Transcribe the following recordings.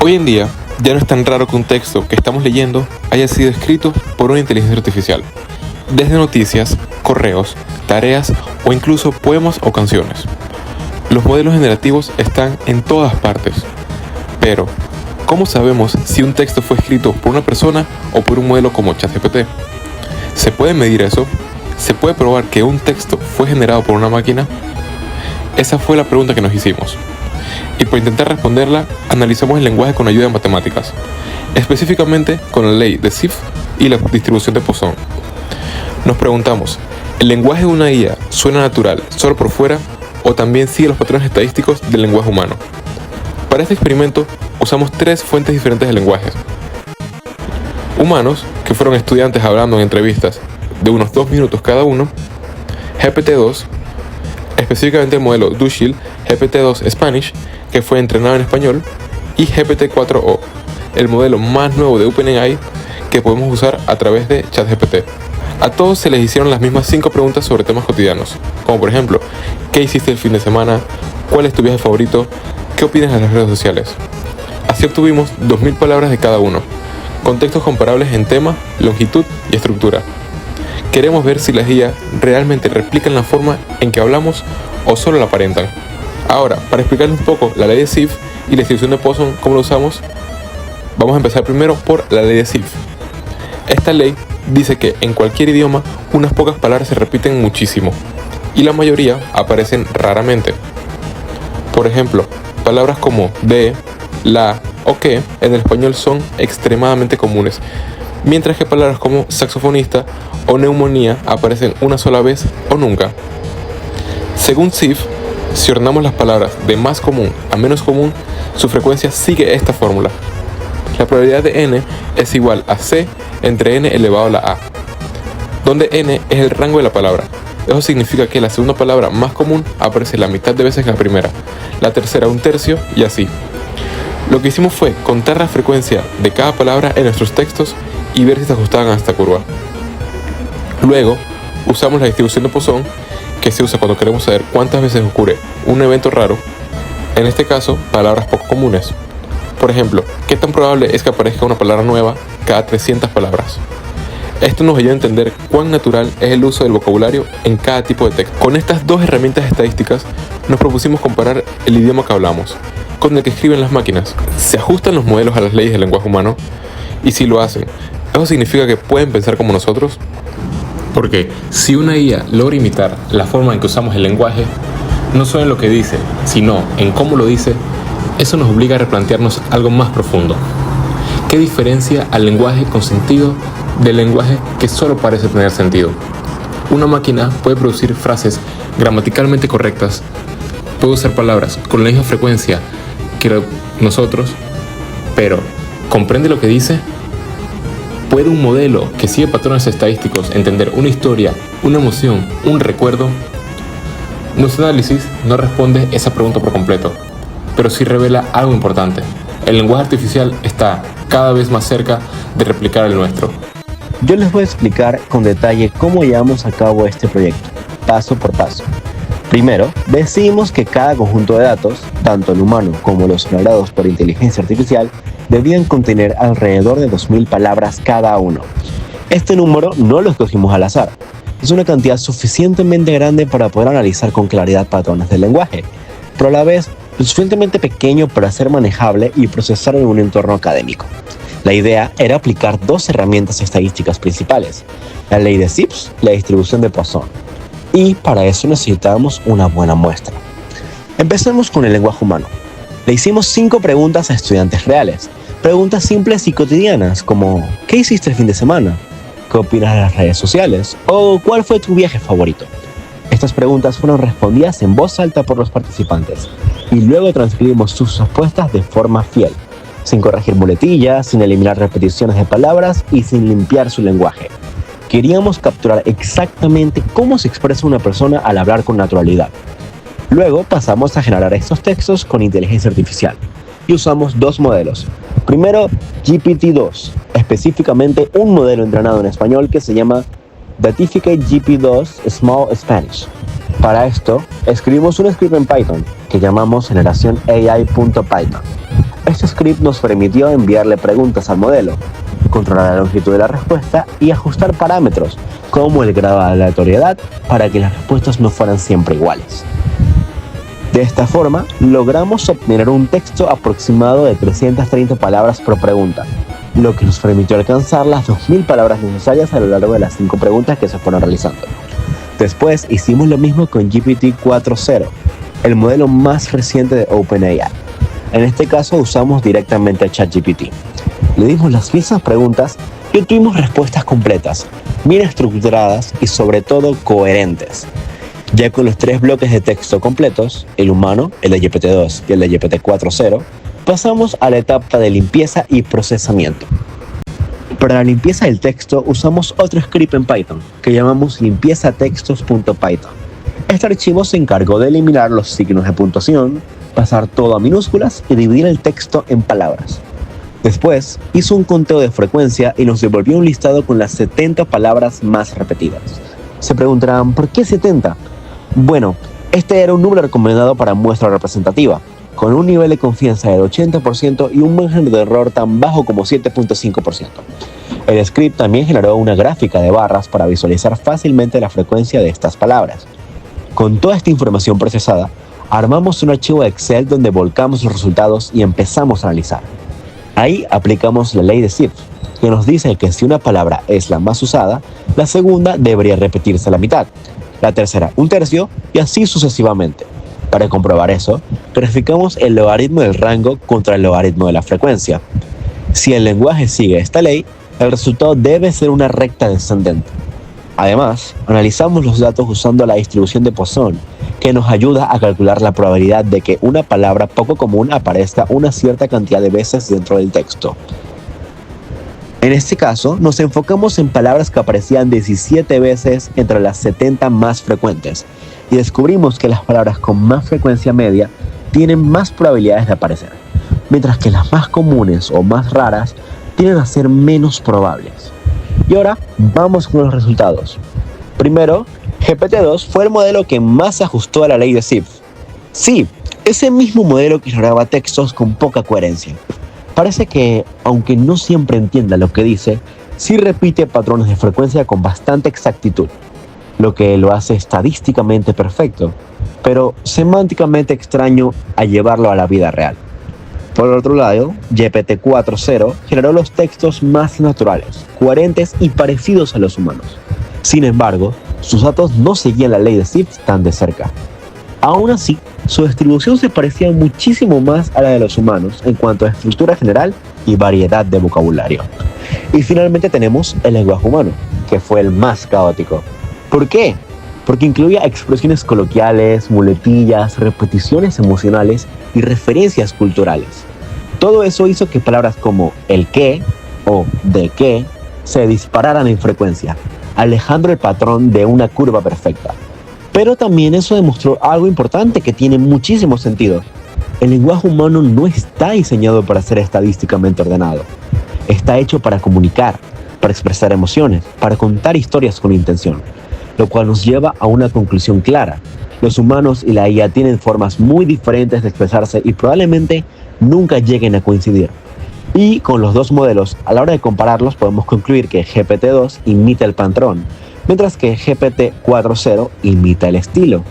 Hoy en día, ya no es tan raro que un texto que estamos leyendo haya sido escrito por una inteligencia artificial. Desde noticias, correos, tareas o incluso poemas o canciones. Los modelos generativos están en todas partes. Pero, ¿cómo sabemos si un texto fue escrito por una persona o por un modelo como ChatGPT? ¿Se puede medir eso? ¿Se puede probar que un texto fue generado por una máquina? Esa fue la pregunta que nos hicimos. Y para intentar responderla, analizamos el lenguaje con ayuda de matemáticas, específicamente con la ley de Zipf y la distribución de Poisson. Nos preguntamos, ¿el lenguaje de una IA suena natural solo por fuera o también sigue los patrones estadísticos del lenguaje humano? Para este experimento usamos 3 fuentes diferentes de lenguajes. Humanos, que fueron estudiantes hablando en entrevistas de unos 2 minutos cada uno, GPT-2, específicamente el modelo Dushil GPT-2 Spanish, que fue entrenado en español, y GPT-4o, el modelo más nuevo de OpenAI que podemos usar a través de ChatGPT. A todos se les hicieron las mismas 5 preguntas sobre temas cotidianos, como por ejemplo, ¿qué hiciste el fin de semana? ¿Cuál es tu viaje favorito? ¿Qué opinas de las redes sociales? Así obtuvimos 2000 palabras de cada uno, con textos comparables en tema, longitud y estructura. Queremos ver si las IA realmente replican la forma en que hablamos o solo la aparentan. Ahora, para explicarles un poco la ley de Zipf y la distribución de Poisson, cómo lo usamos, vamos a empezar primero por la ley de Zipf. Esta ley dice que en cualquier idioma unas pocas palabras se repiten muchísimo y la mayoría aparecen raramente. Por ejemplo, palabras como de, la o que en el español son extremadamente comunes, mientras que palabras como saxofonista o neumonía aparecen una sola vez o nunca. Según Zipf, si ordenamos las palabras de más común a menos común, su frecuencia sigue esta fórmula. La probabilidad de n es igual a c entre n elevado a la a, donde n es el rango de la palabra. Eso significa que la segunda palabra más común aparece la mitad de veces que la primera, la tercera un tercio y así. Lo que hicimos fue contar la frecuencia de cada palabra en nuestros textos y ver si se ajustaban a esta curva. Luego, usamos la distribución de Poisson, que se usa cuando queremos saber cuántas veces ocurre un evento raro, en este caso, palabras poco comunes. Por ejemplo, ¿qué tan probable es que aparezca una palabra nueva cada 300 palabras? Esto nos ayuda a entender cuán natural es el uso del vocabulario en cada tipo de texto. Con estas 2 herramientas estadísticas, nos propusimos comparar el idioma que hablamos con el que escriben las máquinas. ¿Se ajustan los modelos a las leyes del lenguaje humano? Y si lo hacen, ¿eso significa que pueden pensar como nosotros? Porque si una IA logra imitar la forma en que usamos el lenguaje, no solo en lo que dice, sino en cómo lo dice, eso nos obliga a replantearnos algo más profundo. ¿Qué diferencia al lenguaje con sentido del lenguaje que solo parece tener sentido? Una máquina puede producir frases gramaticalmente correctas, puede usar palabras con la misma frecuencia que nosotros, pero ¿comprende lo que dice? ¿Puede un modelo que sigue patrones estadísticos entender una historia, una emoción, un recuerdo? Nuestro análisis no responde esa pregunta por completo, pero sí revela algo importante. El lenguaje artificial está cada vez más cerca de replicar el nuestro. Yo les voy a explicar con detalle cómo llevamos a cabo este proyecto, paso por paso. Primero, decidimos que cada conjunto de datos, tanto el humano como los generados por inteligencia artificial, debían contener alrededor de 2000 palabras cada uno. Este número no lo escogimos al azar. Es una cantidad suficientemente grande para poder analizar con claridad patrones del lenguaje, pero a la vez lo suficientemente pequeño para ser manejable y procesar en un entorno académico. La idea era aplicar 2 herramientas estadísticas principales, la ley de Zipf y la distribución de Poisson. Y para eso necesitábamos una buena muestra. Empecemos con el lenguaje humano. Le hicimos 5 preguntas a estudiantes reales. Preguntas simples y cotidianas como ¿qué hiciste el fin de semana? ¿Qué opinas de las redes sociales? ¿O cuál fue tu viaje favorito? Estas preguntas fueron respondidas en voz alta por los participantes y luego transcribimos sus respuestas de forma fiel, sin corregir muletillas, sin eliminar repeticiones de palabras y sin limpiar su lenguaje. Queríamos capturar exactamente cómo se expresa una persona al hablar con naturalidad. Luego pasamos a generar estos textos con inteligencia artificial y usamos 2 modelos. Primero, GPT-2, específicamente un modelo entrenado en español que se llama Datificate GPT-2 Small Spanish. Para esto, escribimos un script en Python que llamamos generación AI.python. Este script nos permitió enviarle preguntas al modelo, controlar la longitud de la respuesta y ajustar parámetros, como el grado de aleatoriedad, para que las respuestas no fueran siempre iguales. De esta forma, logramos obtener un texto aproximado de 330 palabras por pregunta, lo que nos permitió alcanzar las 2000 palabras necesarias a lo largo de las 5 preguntas que se fueron realizando. Después hicimos lo mismo con GPT-4.0, el modelo más reciente de OpenAI. En este caso usamos directamente a ChatGPT. Le dimos las mismas preguntas y obtuvimos respuestas completas, bien estructuradas y sobre todo coherentes. Ya con los 3 bloques de texto completos, el humano, el de GPT-2 y el de GPT-4.0, pasamos a la etapa de limpieza y procesamiento. Para la limpieza del texto usamos otro script en Python que llamamos limpiezatextos.python. Este archivo se encargó de eliminar los signos de puntuación, pasar todo a minúsculas y dividir el texto en palabras. Después hizo un conteo de frecuencia y nos devolvió un listado con las 70 palabras más repetidas. Se preguntarán, ¿por qué 70? Bueno, este era un número recomendado para muestra representativa, con un nivel de confianza del 80% y un margen de error tan bajo como 7.5%. El script también generó una gráfica de barras para visualizar fácilmente la frecuencia de estas palabras. Con toda esta información procesada, armamos un archivo de Excel donde volcamos los resultados y empezamos a analizar. Ahí aplicamos la ley de Zipf, que nos dice que si una palabra es la más usada, la segunda debería repetirse a la mitad, la tercera un tercio y así sucesivamente. Para comprobar eso, graficamos el logaritmo del rango contra el logaritmo de la frecuencia. Si el lenguaje sigue esta ley, el resultado debe ser una recta descendente. Además, analizamos los datos usando la distribución de Poisson, que nos ayuda a calcular la probabilidad de que una palabra poco común aparezca una cierta cantidad de veces dentro del texto. En este caso, nos enfocamos en palabras que aparecían 17 veces entre las 70 más frecuentes, y descubrimos que las palabras con más frecuencia media tienen más probabilidades de aparecer, mientras que las más comunes o más raras tienden a ser menos probables. Y ahora vamos con los resultados. Primero, GPT-2 fue el modelo que más se ajustó a la ley de Zipf. Sí, ese mismo modelo que generaba textos con poca coherencia. Parece que, aunque no siempre entienda lo que dice, sí repite patrones de frecuencia con bastante exactitud, lo que lo hace estadísticamente perfecto, pero semánticamente extraño a llevarlo a la vida real. Por otro lado, GPT-4.0 generó los textos más naturales, coherentes y parecidos a los humanos. Sin embargo, sus datos no seguían la ley de Zipf tan de cerca. Aún así, su distribución se parecía muchísimo más a la de los humanos en cuanto a estructura general y variedad de vocabulario. Y finalmente tenemos el lenguaje humano, que fue el más caótico. ¿Por qué? Porque incluía expresiones coloquiales, muletillas, repeticiones emocionales y referencias culturales. Todo eso hizo que palabras como el qué o de qué se dispararan en frecuencia, alejando el patrón de una curva perfecta. Pero también eso demostró algo importante que tiene muchísimo sentido. El lenguaje humano no está diseñado para ser estadísticamente ordenado. Está hecho para comunicar, para expresar emociones, para contar historias con intención, lo cual nos lleva a una conclusión clara. Los humanos y la IA tienen formas muy diferentes de expresarse y probablemente nunca lleguen a coincidir. Y con los dos modelos, a la hora de compararlos, podemos concluir que GPT-2 imita el patrón, mientras que GPT-4.0 imita el estilo.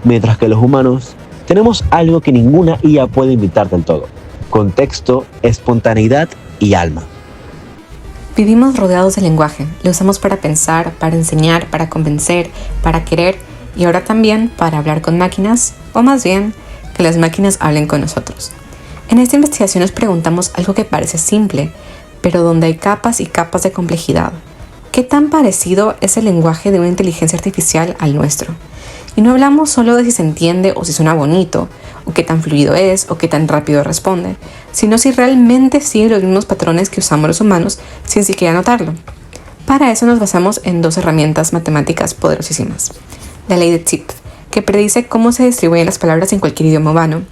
Mientras que los humanos tenemos algo que ninguna IA puede imitar del todo: contexto, espontaneidad y alma. Vivimos rodeados de lenguaje, lo usamos para pensar, para enseñar, para convencer, para querer y ahora también para hablar con máquinas, o más bien, que las máquinas hablen con nosotros. En esta investigación nos preguntamos algo que parece simple, pero donde hay capas y capas de complejidad. ¿Qué tan parecido es el lenguaje de una inteligencia artificial al nuestro? Y no hablamos solo de si se entiende o si suena bonito, o qué tan fluido es, o qué tan rápido responde, sino si realmente sigue los mismos patrones que usamos los humanos sin siquiera notarlo. Para eso nos basamos en dos herramientas matemáticas poderosísimas. La ley de Zipf, que predice cómo se distribuyen las palabras en cualquier idioma humano,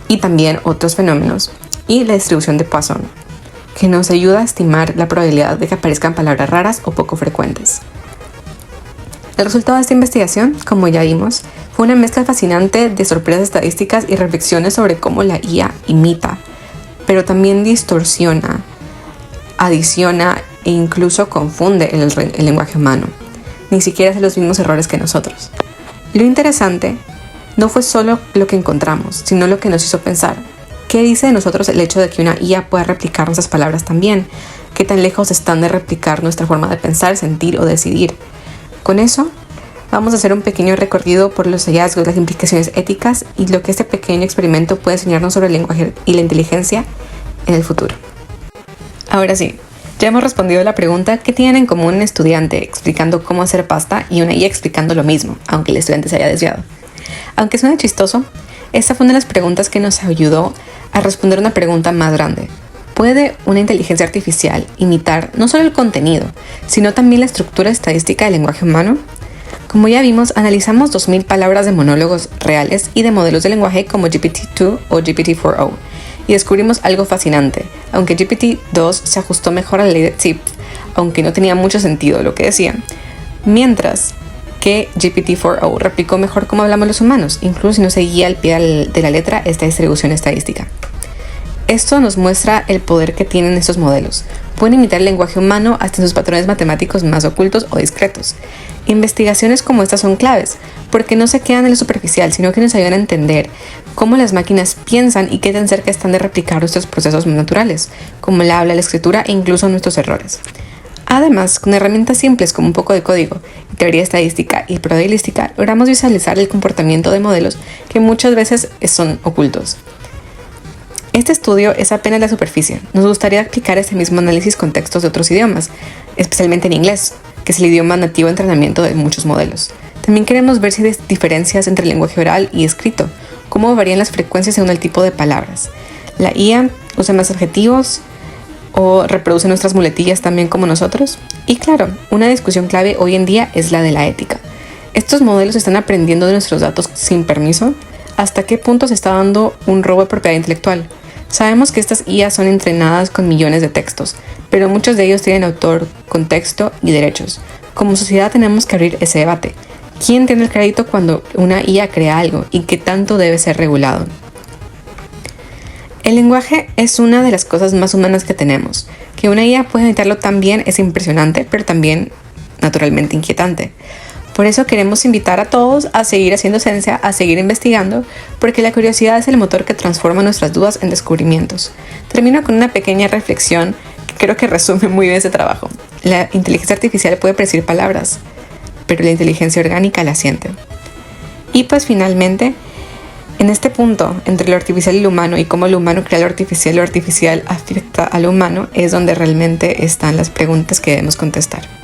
y también otros fenómenos, y la distribución de Poisson, que nos ayuda a estimar la probabilidad de que aparezcan palabras raras o poco frecuentes. El resultado de esta investigación, como ya vimos, fue una mezcla fascinante de sorpresas estadísticas y reflexiones sobre cómo la IA imita pero también distorsiona, adiciona e incluso confunde el lenguaje humano. Ni siquiera hace los mismos errores que nosotros. Lo interesante no fue solo lo que encontramos, sino lo que nos hizo pensar. ¿Qué dice de nosotros el hecho de que una IA pueda replicar nuestras palabras también? ¿Qué tan lejos están de replicar nuestra forma de pensar, sentir o decidir? Con eso, vamos a hacer un pequeño recorrido por los hallazgos, las implicaciones éticas y lo que este pequeño experimento puede enseñarnos sobre el lenguaje y la inteligencia en el futuro. Ahora sí, ya hemos respondido a la pregunta ¿qué tienen en común un estudiante explicando cómo hacer pasta y una IA explicando lo mismo, aunque el estudiante se haya desviado? Aunque suene chistoso, esta fue una de las preguntas que nos ayudó a responder una pregunta más grande. ¿Puede una inteligencia artificial imitar no solo el contenido, sino también la estructura estadística del lenguaje humano? Como ya vimos, analizamos 2000 palabras de monólogos reales y de modelos de lenguaje como GPT-2 o GPT-4o y descubrimos algo fascinante. Aunque GPT-2 se ajustó mejor a la ley de Zipf, aunque no tenía mucho sentido lo que decía, mientras que GPT-4o replicó mejor cómo hablamos los humanos, incluso si no seguía al pie de la letra esta distribución estadística. Esto nos muestra el poder que tienen estos modelos. Pueden imitar el lenguaje humano hasta en sus patrones matemáticos más ocultos o discretos. Investigaciones como estas son claves, porque no se quedan en lo superficial, sino que nos ayudan a entender cómo las máquinas piensan y qué tan cerca están de replicar nuestros procesos naturales, como el habla, la escritura e incluso nuestros errores. Además, con herramientas simples como un poco de código, teoría estadística y probabilística, logramos visualizar el comportamiento de modelos que muchas veces son ocultos. Este estudio es apenas la superficie. Nos gustaría aplicar este mismo análisis con textos de otros idiomas, especialmente en inglés, que es el idioma nativo de entrenamiento de muchos modelos. También queremos ver si hay diferencias entre el lenguaje oral y escrito, cómo varían las frecuencias según el tipo de palabras. ¿La IA usa más adjetivos o reproduce nuestras muletillas también como nosotros? Y claro, una discusión clave hoy en día es la de la ética. ¿Estos modelos están aprendiendo de nuestros datos sin permiso? ¿Hasta qué punto se está dando un robo de propiedad intelectual? Sabemos que estas IA son entrenadas con millones de textos, pero muchos de ellos tienen autor, contexto y derechos. Como sociedad tenemos que abrir ese debate. ¿Quién tiene el crédito cuando una IA crea algo y qué tanto debe ser regulado? El lenguaje es una de las cosas más humanas que tenemos. Que una IA pueda imitarlo tan bien es impresionante, pero también naturalmente inquietante. Por eso queremos invitar a todos a seguir haciendo ciencia, a seguir investigando, porque la curiosidad es el motor que transforma nuestras dudas en descubrimientos. Termino con una pequeña reflexión que creo que resume muy bien ese trabajo. La inteligencia artificial puede predecir palabras, pero la inteligencia orgánica la siente. Y pues finalmente, en este punto entre lo artificial y lo humano y cómo lo humano crea lo artificial afecta a lo humano, es donde realmente están las preguntas que debemos contestar.